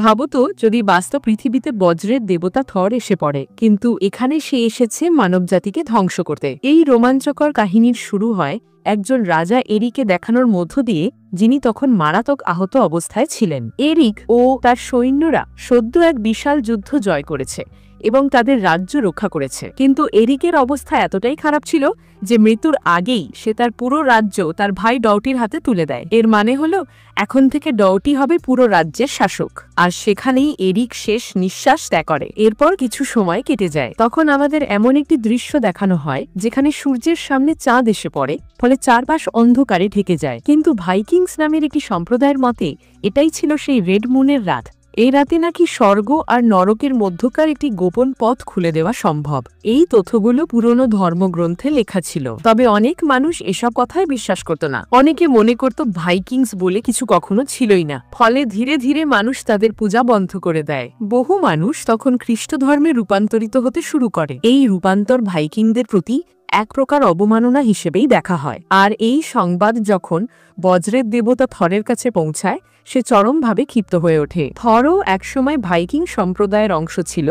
ভাবো তো যদি বাস্তব পৃথিবীতে বজ্রের দেবতা থর এসে পড়ে, কিন্তু এখানে সে এসেছে মানবজাতিকে ধ্বংস করতে। এই রোমাঞ্চকর কাহিনীর শুরু হয় একজন রাজা এরিকে দেখানোর মধ্য দিয়ে, যিনি তখন মারাত্মক আহত অবস্থায় ছিলেন। এরিক ও তার সৈন্যরা সদ্য এক বিশাল যুদ্ধ জয় করেছে এবং তাদের রাজ্য রক্ষা করেছে, কিন্তু এরিকের অবস্থা এতটাই খারাপ ছিল যে মৃত্যুর আগেই সে তার পুরো রাজ্য তার ভাই ডউটির হাতে তুলে দেয়। এর মানে হলো এখন থেকে ডউটি হবে পুরো রাজ্যের শাসক, আর সেখানেই এরিক শেষ নিঃশ্বাস ত্যাগ করে। এরপর কিছু সময় কেটে যায়, তখন আমাদের এমন একটি দৃশ্য দেখানো হয় যেখানে সূর্যের সামনে চাঁদ এসে পড়ে, ফলে চারপাশ অন্ধকারে ঢেকে যায়। কিন্তু ভাইকিংস নামের একটি সম্প্রদায়ের মতে এটাই ছিল সেই রেড মুনের রাত। এই রাতে নাকি স্বর্গ আর নরকের মধ্যকার একটি গোপন পথ খুলে দেওয়া সম্ভব। এই তথ্যগুলো পুরনো ধর্মগ্রন্থে লেখা ছিল, তবে অনেক মানুষ এসব কথায় বিশ্বাস করত না। অনেকে মনে করত ভাইকিংস বলে কিছু কখনো ছিলই না। ফলে ধীরে ধীরে মানুষ তাদের পূজা বন্ধ করে দেয়। বহু মানুষ তখন খ্রিস্ট ধর্মে রূপান্তরিত হতে শুরু করে। এই রূপান্তর ভাইকিংদের প্রতি এক প্রকার অবমাননা হিসেবেই দেখা হয়। আর এই সংবাদ যখন বজ্রের দেবতা থরের কাছে পৌঁছায়, সে চরমভাবে ক্ষিপ্ত হয়ে ওঠে। থরও একসময় ভাইকিং সম্প্রদায়ের অংশ ছিল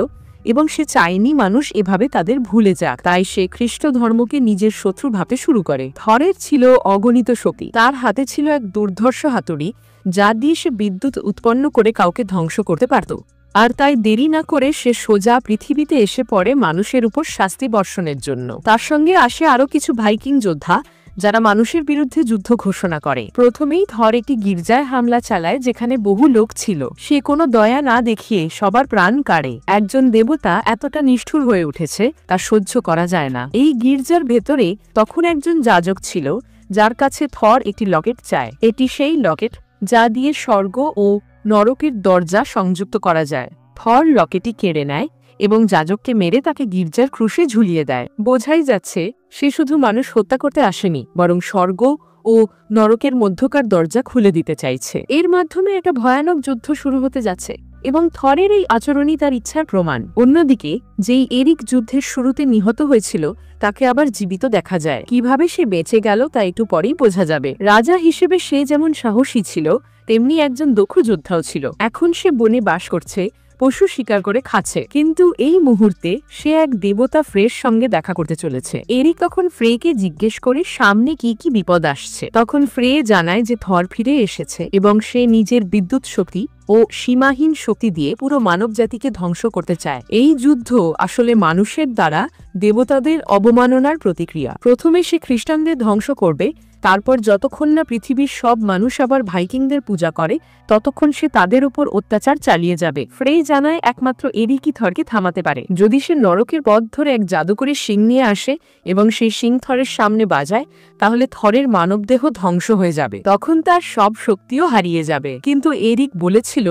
এবং সে চায়নি মানুষ এভাবে তাদের ভুলে যাক। তাই সে খ্রিস্ট ধর্মকে নিজের শত্রু ভাবতে শুরু করে। থরের ছিল অগণিত শক্তি। তার হাতে ছিল এক দুর্ধর্ষ হাতুড়ি, যা দিয়ে সে বিদ্যুৎ উৎপন্ন করে কাউকে ধ্বংস করতে পারত। আর তাই দেরি না করে সে সোজা পৃথিবীতে এসে পড়ে মানুষের উপর শাস্তি বর্ষণের জন্য। তার সঙ্গে আসে আরও কিছু ভাইকিং যোদ্ধা, যারা মানুষের বিরুদ্ধে যুদ্ধ ঘোষণা করে। প্রথমেই থর একটি গির্জায় হামলা চালায় যেখানে বহু লোক ছিল। সে কোনো দয়া না দেখিয়ে সবার প্রাণ কাড়ে। একজন দেবতা এতটা নিষ্ঠুর হয়ে উঠেছে তা সহ্য করা যায় না। এই গির্জার ভেতরে তখন একজন যাজক ছিল, যার কাছে থর একটি লকেট চায়। এটি সেই লকেট যা দিয়ে স্বর্গ ও নরকের দরজা সংযুক্ত করা যায়। থর লকেটটি কেড়ে নেয় এবং যাজককে মেরে তাকে গির্জার ক্রুশে ঝুলিয়ে দেয়। বোঝাই যাচ্ছে সে শুধু মানুষ হত্যা করতে আসেনি, বরং স্বর্গ ও নরকের মধ্যকার দরজা খুলে দিতে চাইছে। এর মাধ্যমে একটা ভয়ানক যুদ্ধ শুরু হতে যাচ্ছে এবং থরের এই আচরণই তার ইচ্ছার প্রমাণ। অন্যদিকে যেই এরিক যুদ্ধের শুরুতে নিহত হয়েছিল, তাকে আবার জীবিত দেখা যায়। কিভাবে সে বেঁচে গেল তা একটু পরেই বোঝা যাবে। রাজা হিসেবে সে যেমন সাহসী ছিল, তেমনি একজন দক্ষ যোদ্ধাও ছিল। এখন সে বনে বাস করছে, পশু শিকার করে খাচ্ছে। কিন্তু এই মুহূর্তে সে এক দেবতা ফ্রের সঙ্গে দেখা করতে চলেছে। এরিক তখন ফ্রেকে জিজ্ঞেস করে সামনে কি কি বিপদ আসছে। তখন ফ্রে জানায় যে থর ফিরে এসেছে এবং সে নিজের বিদ্যুৎ শক্তি ও সীমাহীন শক্তি দিয়ে পুরো মানব জাতিকে ধ্বংস করতে চায়। এই যুদ্ধ আসলে মানুষের দ্বারা দেবতাদের অবমাননার প্রতিক্রিয়া। প্রথমে সে খ্রিস্টানদের ধ্বংস করবে, তারপর যতক্ষণ না পৃথিবীর সব মানুষ আবার ভাইকিংদের পূজা করে, ততক্ষণ সে তাদের উপর অত্যাচার চালিয়ে যাবে। ফ্রে জানায় একমাত্র এরিকই থরকে থামাতে পারে। যদি সে নরকের পথ ধরে এক জাদুকরী শিং নিয়ে আসে এবং সেই শিং থরের সামনে বাজায়, তাহলে থরের মানবদেহ ধ্বংস হয়ে যাবে। তখন তার সব শক্তিও হারিয়ে যাবে। কিন্তু এরিক বলেছিল,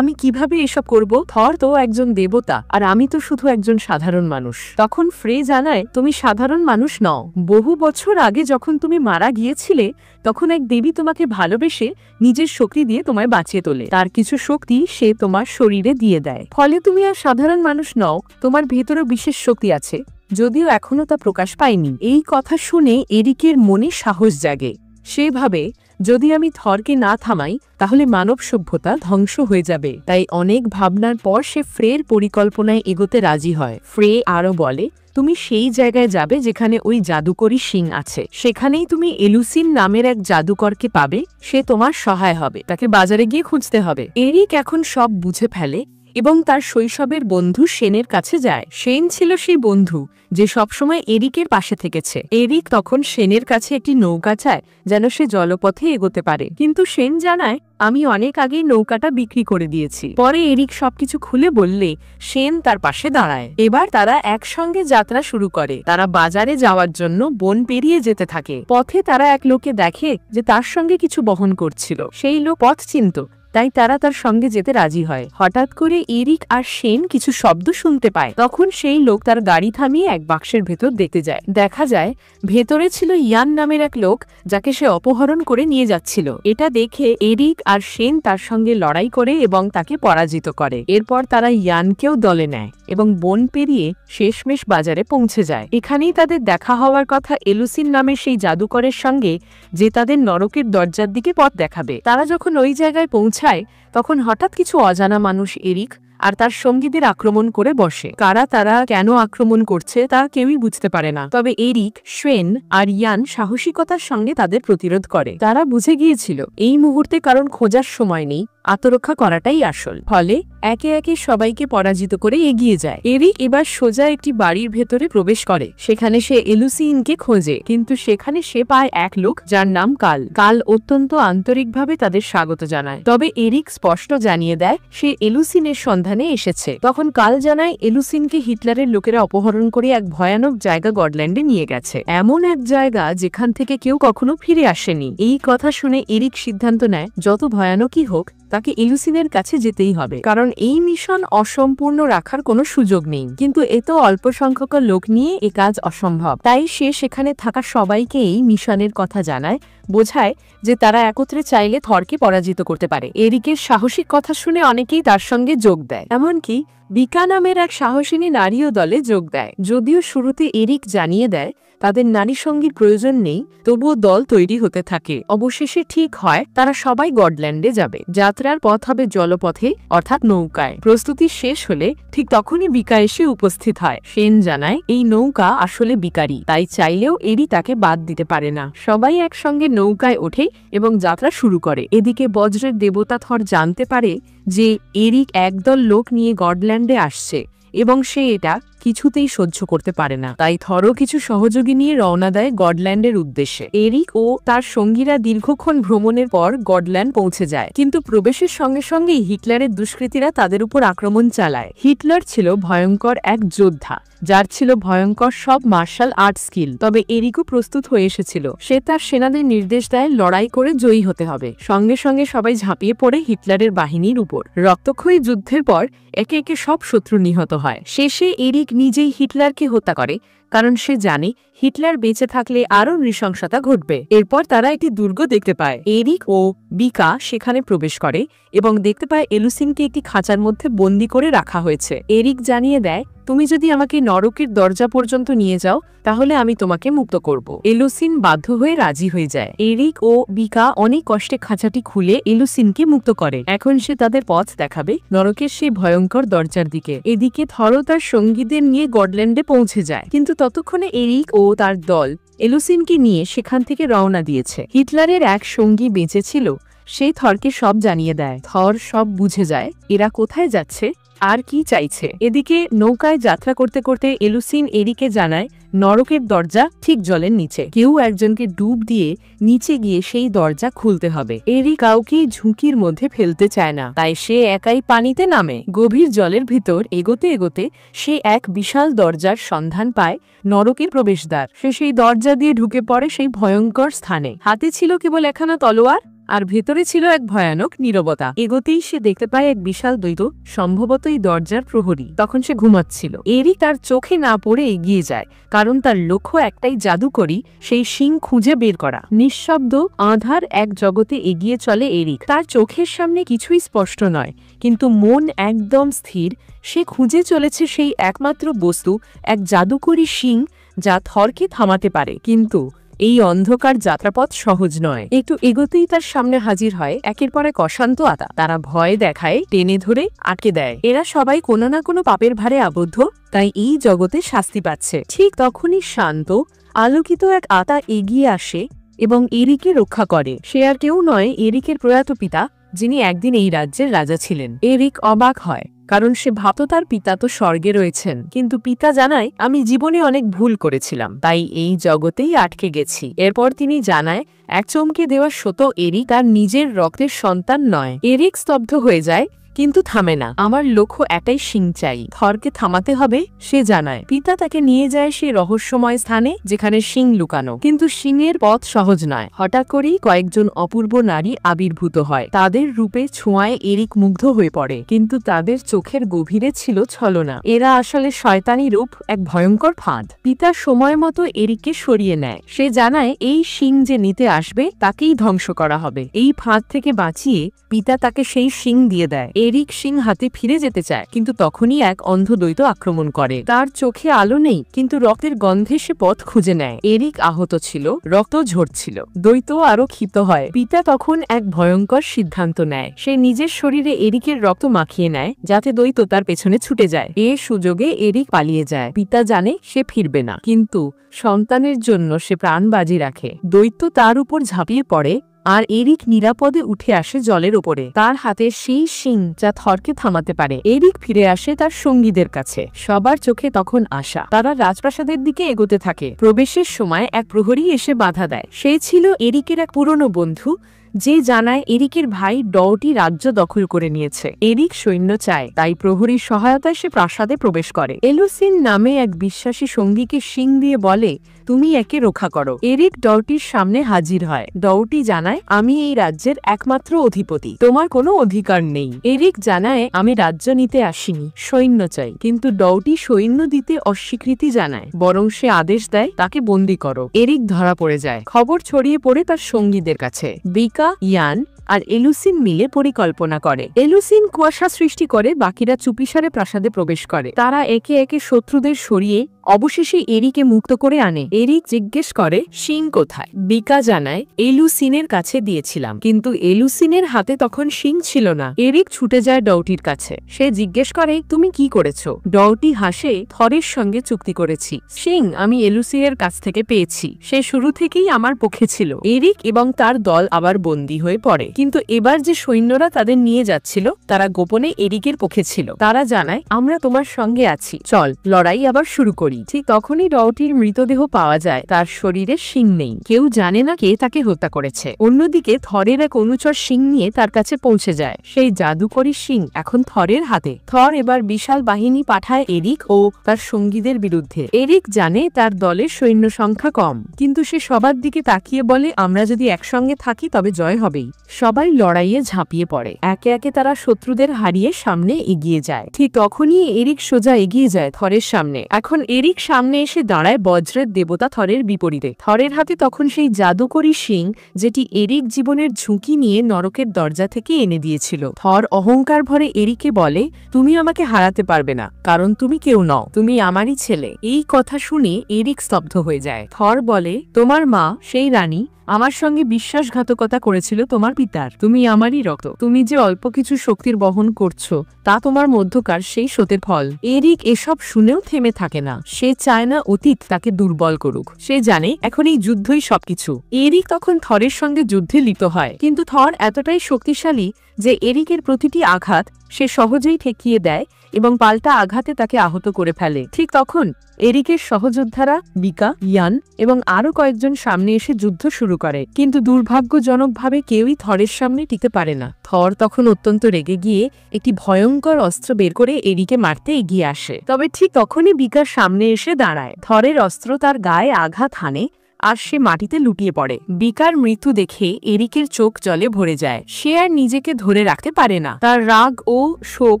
আমি কিভাবে এসব করব? থর তো একজন দেবতা, আর আমি তো শুধু একজন সাধারণ মানুষ। তখন ফ্রে জানায়, তুমি সাধারণ মানুষ নও। বহু বছর আগে যখন তুমি মারা গিয়েছিলে, তখন এক দেবী তোমাকে ভালোবেসে নিজের শক্তি দিয়ে তোমায় বাঁচিয়ে তোলে। তার কিছু শক্তি সে তোমার শরীরে দিয়ে দেয়। ফলে তুমি আর সাধারণ মানুষ নও, তোমার ভেতরে বিশেষ শক্তি আছে, যদিও এখনো তা প্রকাশ পায়নি। এই কথা শুনে এরিকের মনে সাহস জাগে। সে ভাবে, যদি আমি থরকে না থামাই, তাহলে মানব সভ্যতা ধ্বংস হয়ে যাবে। তাই অনেক ভাবনার পর সে ফ্রের পরিকল্পনায় এগোতে রাজি হয়। ফ্রে আরো বলে, তুমি সেই জায়গায় যাবে যেখানে ওই জাদুকরী শিং আছে। সেখানেই তুমি এলুসিন নামের এক জাদুকরকে পাবে। সে তোমার সহায় হবে। তাকে বাজারে গিয়ে খুঁজতে হবে। এরিক এখন সব বুঝে ফেলে এবং তার শৈশবের বন্ধু শেনের কাছে যায়। শেন ছিল সেই বন্ধু যে সবসময় এরিকের পাশে থেকেছে। এরিক তখন শেনের কাছে একটি নৌকা চায় যেন সে জলপথে এগোতে পারে, কিন্তু শেন জানায়, আমি অনেক আগেই নৌকাটা বিক্রি করে দিয়েছি। পরে এরিক সবকিছু খুলে বললে শেন তার পাশে দাঁড়ায়। এবার তারা একসঙ্গে যাত্রা শুরু করে। তারা বাজারে যাওয়ার জন্য বন পেরিয়ে যেতে থাকে। পথে তারা এক লোককে দেখে যে তার সঙ্গে কিছু বহন করছিল। সেই লোক পথ চিনত, তাই তারা তার সঙ্গে যেতে রাজি হয়। হঠাৎ করে এরিক আর শেন কিছু শব্দ শুনতে পায়। তখন সেই লোক তার গাড়ি থামিয়ে এক বাক্সের ভেতর দেখতে যায়। দেখা যায় ভেতরে ছিল ইয়ান নামের এক লোক, যাকে সে অপহরণ করে নিয়ে যাচ্ছিল। এটা দেখে এরিক আর শেন তার সঙ্গে লড়াই করে এবং তাকে পরাজিত করে। এরপর তারা ইয়ানকেও দলে নেয় এবং বন পেরিয়ে শেষমেশ বাজারে পৌঁছে যায়। এখানেই তাদের দেখা হওয়ার কথা এলুসিন নামের সেই জাদুকরের সঙ্গে, যে তাদের নরকের দরজার দিকে পথ দেখাবে। তারা যখন ওই জায়গায় পৌঁছায়, পৌঁছায় তখন হঠাৎ কিছু অজানা মানুষ এরিক আর তার সঙ্গীদের আক্রমণ করে বসে। কারা তারা, কেন আক্রমণ করছে তা কেউই বুঝতে পারে না। তবে এরিক, শেন আর ইয়ান সাহসিকতার সঙ্গে তাদের প্রতিরোধ করে। তারা বুঝে গিয়েছিল এই মুহূর্তে কারণ খোঁজার সময় নেই, আত্মরক্ষা করাটাই আসল। ফলে একে একে সবাইকে পরাজিত করে এগিয়ে যায়। এরিক এবার সোজা একটি বাড়ির ভেতরে প্রবেশ করে। সেখানে সে এলুসিনকে খোঁজে, কিন্তু সেখানে সে পায় এক লোক যার নাম কাল। কাল অত্যন্ত আন্তরিকভাবে তাদের স্বাগত জানায়। তবে এরিক স্পষ্ট জানিয়ে দেয় সে এলুসিনের সন্ধানে এসেছে। তখন কাল জানায় এলুসিনকে হিটলারের লোকেরা অপহরণ করে এক ভয়ানক জায়গা গডল্যান্ডে নিয়ে গেছে, এমন এক জায়গা যেখান থেকে কেউ কখনো ফিরে আসেনি। এই কথা শুনে এরিক সিদ্ধান্ত নেয় যত ভয়ানকই হোক তাকে এলুসিনের কাছে যেতেই হবে, কারণ এই মিশন অসম্পূর্ণ রাখার কোনো সুযোগ নেই। কিন্তু এত অল্প সংখ্যক লোক নিয়ে এ কাজ অসম্ভব। তাই সে সেখানে থাকা সবাইকে এই মিশনের কথা জানায়, বোঝায় যে তারা একত্রে চাইলে থরকে পরাজিত করতে পারে। এরিকের সাহসিক কথা শুনে অনেকেই তার সঙ্গে যোগ দেয়, এমনকি বিকা নামের এক সাহসিনী নারীও দলে যোগ দেয়। যদিও শুরুতে এরিক জানিয়ে দেয় তাদের নারী সঙ্গীর প্রয়োজন নেই, তবুও দল তৈরি হতে থাকে। অবশেষে ঠিক হয় তারা সবাই গডল্যান্ডে যাবে। যাত্রার পথ হবে জলপথে, অর্থাৎ নৌকায়। প্রস্তুতি শেষ হলে ঠিক তখনই বিকা এসে উপস্থিত হয়। সেন জানায় এই নৌকা আসলে বিকারই, তাই চাইলেও এরি তাকে বাদ দিতে পারে না। সবাই একসঙ্গে নৌকায় ওঠে এবং যাত্রা শুরু করে। এদিকে বজ্রের দেবতা থর জানতে পারে যে এরিক একদল লোক নিয়ে গডল্যান্ডে আসছে এবং সে এটা কিছুতেই সহ্য করতে পারে না। তাই থরও কিছু সহযোগী নিয়ে রওনা দেয় গডল্যান্ডের উদ্দেশ্যে। এরিক ও তার সঙ্গীরা দীর্ঘক্ষণ ভ্রমণের পর গডল্যান্ড পৌঁছে যায়, কিন্তু প্রবেশের সঙ্গে সঙ্গেই হিটলারের দুষ্কৃতীরা তাদের উপর আক্রমণ চালায়। হিটলার ছিল ভয়ঙ্কর এক যোদ্ধা, যার ছিল ভয়ঙ্কর সব মার্শাল আর্ট স্কিল। তবে এরিকও প্রস্তুত হয়ে এসেছিল। সে তার সেনাদের নির্দেশ দেয় লড়াই করে জয়ী হতে হবে। সঙ্গে সঙ্গে সবাই ঝাঁপিয়ে পড়ে হিটলারের বাহিনীর উপর। রক্তক্ষয়ী যুদ্ধের পর একে একে সব শত্রু নিহত হয়। শেষে এরিক নিজেই হিটলারকে হত্যা করে, কারণ সে জানে হিটলার বেঁচে থাকলে আরও নৃশংসতা ঘটবে। এরপর তারা একটি দুর্গ দেখতে পায়। এরিক ও বিকা সেখানে প্রবেশ করে এবং দেখতে পায় এলুসিনকে একটি খাঁচার মধ্যে বন্দী করে রাখা হয়েছে। এরিক জানিয়ে দেয় তুমি যদি আমাকে নরকের দরজা পর্যন্ত নিয়ে যাও তাহলে আমি তোমাকে মুক্ত করব। এলুসিন বাধ্য হয়ে রাজি হয়ে যায়। এরিক ও বিকা অনেক কষ্টে খাঁচাটি খুলে এলুসিনকে মুক্ত করে। এখন সে তাদের পথ দেখাবে নরকের সেই ভয়ঙ্কর দরজার দিকে। এদিকে থর তার সঙ্গীদের নিয়ে গডল্যান্ডে পৌঁছে যায়, কিন্তু ততক্ষণে এরিক ও তার দল এলুসিনকে নিয়ে সেখান থেকে রওনা দিয়েছে। হিটলারের এক সঙ্গী বেঁচে ছিল, সেই থরকে সব জানিয়ে দেয়। থর সব বুঝে যায় এরা কোথায় যাচ্ছে আর কি চাইছে। এদিকে নৌকায় যাত্রা করতে করতে এলুসিন এরিকে জানায় নরকের দরজা ঠিক জলের নিচে। কেউ একজনকে ডুব দিয়ে নিচে গিয়ে সেই দরজা খুলতে হবে। এরি কাউকে ঝুঁকির মধ্যে ফেলতে চায় না, তাই সে একাই পানিতে নামে। গভীর জলের ভিতর এগোতে এগোতে সে এক বিশাল দরজার সন্ধান পায়, নরকের প্রবেশদ্বার। সে সেই দরজা দিয়ে ঢুকে পড়ে সেই ভয়ঙ্কর স্থানে। হাতে ছিল কেবল একখানা তলোয়ার, আর ভেতরে ছিল এক ভয়ানক নীরবতা। এগোতেই সে দেখতে পায় এক বিশাল দৈত্য, সম্ভবত এই দরজার প্রহরী। তখন সে ঘুমাচ্ছিল। এরি তার চোখে না পড়ে এগিয়ে যায়, কারণ তার লক্ষ্য একটাই, জাদুকরি সেই শিং খুঁজে বের করা। নিঃশব্দ আঁধার এক জগতে এগিয়ে চলে এরিক। তার চোখের সামনে কিছুই স্পষ্ট নয়, কিন্তু মন একদম স্থির। সে খুঁজে চলেছে সেই একমাত্র বস্তু, এক জাদুকরি শিং যা থরকে থামাতে পারে। কিন্তু এই অন্ধকার যাত্রাপথ সহজ নয়। একটু এগোতেই তার সামনে হাজির হয় একের পর এক অশান্ত আত্মা। তারা ভয় দেখায়, টেনে ধরে আটকে দেয়। এরা সবাই কোনো না কোনো পাপের ভারে আবদ্ধ, তাই এই জগতে শাস্তি পাচ্ছে। ঠিক তখনই শান্ত আলোকিত এক আত্মা এগিয়ে আসে এবং এরিকে রক্ষা করে। সে আর কেউ নয়, এরিকের প্রয়াত পিতা, যিনি একদিন এই রাজ্যের রাজা ছিলেন। এরিক অবাক হয়, কারণ সে ভাবত তার পিতা তো স্বর্গে রয়েছেন, কিন্তু পিতা জানায় আমি জীবনে অনেক ভুল করেছিলাম, তাই এই জগতেই আটকে গেছি। এরপর তিনি জানায় এক চমকে দেওয়া সত্য, এরিক তার নিজের রক্তের সন্তান নয়। এরিক স্তব্ধ হয়ে যায়, কিন্তু থামে না। আমার লক্ষ্য এটাই, শিং চাই, থরকে থামাতে হবে। সে জানায় পিতা তাকে নিয়ে যায় সে রহস্যময় স্থানে যেখানে শিং লুকানো, কিন্তু শিংয়ের পথ সহজ নয়। হঠাৎ করেই কয়েকজন অপূর্ব নারী আবির্ভূত হয়। তাদের রূপে ছোঁয়ায় এরিক মুগ্ধ হয়ে পড়ে, কিন্তু তাদের চোখের গভীরে ছিল ছলনা। এরা আসলে শয়তানি রূপ, এক ভয়ঙ্কর ফাঁদ। পিতা সময় মতো এরিককে সরিয়ে নেয়। সে জানায় এই শিং যে নিতে আসবে তাকেই ধ্বংস করা হবে। এই ফাঁদ থেকে বাঁচিয়ে পিতা তাকে সেই শিং দিয়ে দেয়। এরিক শিং হাতে ফিরে যেতে চায়, কিন্তু তখনই এক অন্ধ দৈত্য আক্রমণ করে। তার চোখে আলো নেই, কিন্তু রক্তের গন্ধে সে পথ খুঁজে নেয়। এরিক আহত ছিল, রক্ত ঝরছিল। দৈত্য আরো ক্ষিপ্ত হয়। পিতা তখন এক ভয়ঙ্কর সিদ্ধান্ত নেয়। সে নিজের শরীরে এরিকের রক্ত মাখিয়ে নেয়, যাতে দৈত্য তার পেছনে ছুটে যায়। এ সুযোগে এরিক পালিয়ে যায়। পিতা জানে সে ফিরবে না, কিন্তু সন্তানের জন্য সে প্রাণ বাজি রাখে। দৈত্য তার উপর ঝাঁপিয়ে পড়ে, আর এরিক নিরাপদে উঠে আসে জলের ওপরে। তার হাতে সেই শিং যা থরকে থামাতে পারে। এরিক ফিরে আসে তার সঙ্গীদের কাছে। সবার চোখে তখন আশা। তারা রাজপ্রাসাদের দিকে এগোতে থাকে। প্রবেশের সময় এক প্রহরী এসে বাধা দেয়। সে ছিল এরিকের এক পুরনো বন্ধু, যে জানায় এরিকের ভাই ডওটি রাজ্য দখল করে নিয়েছে। এরিক সৈন্য চায়, তাই প্রহরীর সহায়তায় সে প্রাসাদে প্রবেশ করে। এলুসিন নামে এক বিশ্বাসী সঙ্গীকে শিং দিয়ে বলে, তুমি একে রক্ষা করো। এরিক ডওটির সামনে হাজির হয়। ডওটি জানায়, আমি এই রাজ্যের একমাত্র অধিপতি, তোমার কোনো অধিকার নেই। এরিক জানায়, আমি রাজ্য নিতে আসিনি, সৈন্য চাই। কিন্তু ডওটি সৈন্য দিতে অস্বীকৃতি জানায়, বরং সে আদেশ দেয় তাকে বন্দী করো। এরিক ধরা পড়ে যায়। খবর ছড়িয়ে পড়ে তার সঙ্গীদের কাছে। বিকা, ইয়ান আর এলুসিন মিলে পরিকল্পনা করে। এলুসিন কুয়াশা সৃষ্টি করে, বাকিরা চুপিসারে প্রাসাদে প্রবেশ করে। তারা একে একে শত্রুদের সরিয়ে অবশেষে এরিকে মুক্ত করে আনে। এরিক জিজ্ঞেস করে, শিং কোথায়? বিকা জানায়, এলুসিনের কাছে দিয়েছিলাম, কিন্তু এলুসিনের হাতে তখন শিং ছিল না। এরিক ছুটে যায় ডওটির কাছে। সে জিজ্ঞেস করে, তুমি কি করেছো? ডওটি হাসে, থরের সঙ্গে চুক্তি করেছি। শিং আমি এলুসিনের কাছ থেকে পেয়েছি। সে শুরু থেকেই আমার পক্ষে ছিল। এরিক এবং তার দল আবার বন্দী হয়ে পড়ে, কিন্তু এবার যে সৈন্যরা তাদের নিয়ে যাচ্ছিল তারা গোপনে এরিকের পক্ষে ছিল। তারা জানায়, আমরা তোমার সঙ্গে আছি, চল লড়াই আবার শুরু করি। ঠিক তখনই ডওটির মৃতদেহ পাওয়া যায়। তার শরীরে শিং নেই। কেউ জানে না কে তাকে হত্যা করেছে। অন্যদিকে থরের এক অনুচর শিং নিয়ে তার কাছে পৌঁছে যায়। সেই জাদুকরী শিং এখন থরের হাতে। থর এবার বিশাল বাহিনী পাঠায় এরিক ও তার সঙ্গীদের বিরুদ্ধে। এরিক জানে তার দলের সৈন্য সংখ্যা কম, কিন্তু সে সবার দিকে তাকিয়ে বলে, আমরা যদি একসঙ্গে থাকি তবে জয় হবেই। সবাই লড়াইয়ে ঝাঁপিয়ে পড়ে। একে একে তারা শত্রুদের হারিয়ে সামনে এগিয়ে যায়। ঠিক তখনই এরিক সোজা এগিয়ে যায় থরের সামনে। এখন এরিক সামনে এসে দাঁড়ায় বজ্রের দেবতা থরের বিপরীতে। থরের হাতে তখন সেই জাদুকরী শিং, যেটি এরিক জীবনের ঝুঁকি নিয়ে নরকের দরজা থেকে এনে দিয়েছিল। থর অহংকার ভরে এরিকে বলে, তুমি আমাকে হারাতে পারবে না, কারণ তুমি কেউ নও, তুমি আমারই ছেলে। এই কথা শুনে এরিক স্তব্ধ হয়ে যায়। থর বলে, তোমার মা, সেই রানী, আমার সঙ্গে বিশ্বাসঘাতকতা করেছিল তোমার পিতার। তুমি আমারই রক্ত। তুমি যে অল্প কিছু শক্তির বহন করছো, তা তোমার মধ্যকার সেই সতের ফল। এরিক এসব শুনেও থেমে থাকে না। সে চায় না অতীত তাকে দুর্বল করুক। সে জানে এখন এই যুদ্ধই সবকিছু। এরিক তখন থরের সঙ্গে যুদ্ধে লিপ্ত হয়, কিন্তু থর এতটাই শক্তিশালী যে এরিকের প্রতিটি আঘাত সে সহজেই ঠেকিয়ে দেয় এবং পাল্টা আঘাতে তাকে আহত করে ফেলে। ঠিক তখন এরিকের সহযোদ্ধারা বিকা, ইয়ান এবং আরো কয়েকজন সামনে এসে যুদ্ধ শুরু করে, কিন্তু দুর্ভাগ্যজনকভাবে কেউই থরের সামনে টিকতে পারে না। থর তখন অত্যন্ত রেগে গিয়ে একটি ভয়ঙ্কর অস্ত্র বের করে এরিকে মারতে এগিয়ে আসে। তবে ঠিক তখনই বিকার সামনে এসে দাঁড়ায়। থরের অস্ত্র তার গায়ে আঘাত হানে আর সে মাটিতে লুটিয়ে পড়ে। বিকার মৃত্যু দেখে এরিকের চোখ জলে ভরে যায়। সে আর নিজেকে ধরে রাখতে পারে না। তার রাগ ও শোক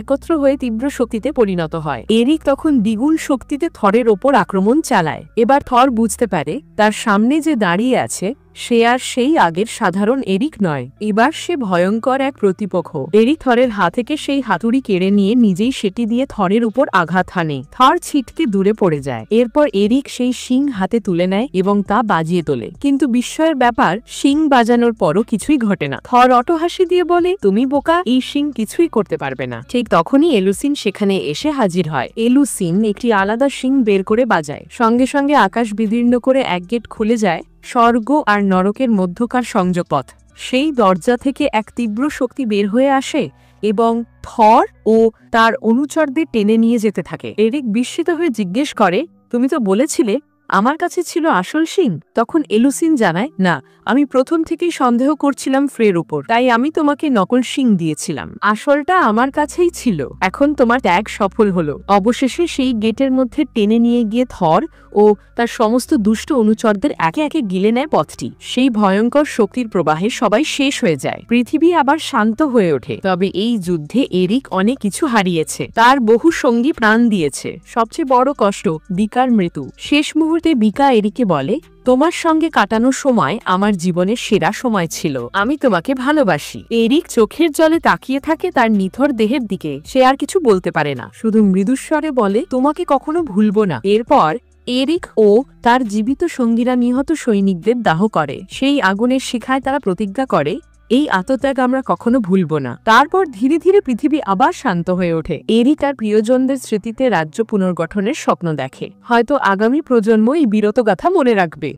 একত্র হয়ে তীব্র শক্তিতে পরিণত হয়। এরিক তখন দ্বিগুণ শক্তিতে থরের ওপর আক্রমণ চালায়। এবার থর বুঝতে পারে তার সামনে যে দাঁড়িয়ে আছে সে আর সেই আগের সাধারণ এরিক নয়। এবার সে ভয়ঙ্কর এক প্রতিপক্ষ। এরিক থরের হাত থেকে সেই হাতুড়ি কেড়ে নিয়ে নিজেই সেটি দিয়ে থরের উপর আঘাত হানে। থর ছিটকে দূরে পড়ে যায়। এরপর এরিক সেই শিং হাতে তুলে নেয় এবং তা বাজিয়ে তোলে। কিন্তু বিস্ময়ের ব্যাপার, শিং বাজানোর পরও কিছুই ঘটে না। থর অটহাসি দিয়ে বলে, তুমি বোকা, এই শিং কিছুই করতে পারবে না। ঠিক তখনই এলুসিন সেখানে এসে হাজির হয়। এলুসিন একটি আলাদা শিং বের করে বাজায়। সঙ্গে সঙ্গে আকাশ বিদীর্ণ করে এক গেট খুলে যায়, স্বর্গ আর নরকের মধ্যকার সংযোগপথ। সেই দরজা থেকে এক তীব্র শক্তি বের হয়ে আসে এবং থর ও তার অনুচরদের টেনে নিয়ে যেতে থাকে। এরিক বিস্মিত হয়ে জিজ্ঞেস করে, তুমি তো বলেছিলে আমার কাছে ছিল আসল শিং। তখন এলুসিন জানায়, না, আমি প্রথম থেকেই সন্দেহ করছিলাম ফ্রের উপর, তাই আমি তোমাকে নকল শিং দিয়েছিলাম। আসলটা আমার কাছেই ছিল। এখন তোমার ত্যাগ সফল হলো। অবশেষে সেই গেটের মধ্যে টেনে নিয়ে গিয়ে থর ও তার সমস্ত দুষ্ট অনুচরদের একে একে গিলে নেয় পথটি। সেই ভয়ঙ্কর শক্তির প্রবাহে সবাই শেষ হয়ে যায়। পৃথিবী আবার শান্ত হয়ে ওঠে। তবে এই যুদ্ধে এরিক অনেক কিছু হারিয়েছে। তার বহু সঙ্গী প্রাণ দিয়েছে। সবচেয়ে বড় কষ্ট বিকার মৃত্যু। শেষ মুহূর্তে মুহূর্তে বিকা এরিকে বলে, তোমার সঙ্গে কাটানোর সময় আমার জীবনের সেরা সময় ছিল, আমি তোমাকে ভালোবাসি। এরিক চোখের জলে তাকিয়ে থাকে তার নিথর দেহের দিকে। সে আর কিছু বলতে পারে না, শুধু মৃদুস্বরে বলে, তোমাকে কখনো ভুলবো না। এরপর এরিক ও তার জীবিত সঙ্গীরা নিহত সৈনিকদের দাহ করে। সেই আগুনের শিখায় তারা প্রতিজ্ঞা করে, এই আত্মত্যাগ আমরা কখনো ভুলব না। তারপর ধীরে ধীরে পৃথিবী আবার শান্ত হয়ে ওঠে। এরিক তার প্রিয়জনদের স্মৃতিতে রাজ্য পুনর্গঠনের স্বপ্ন দেখে। হয়তো আগামী প্রজন্ম এই বীরত্বগাথা মনে রাখবে।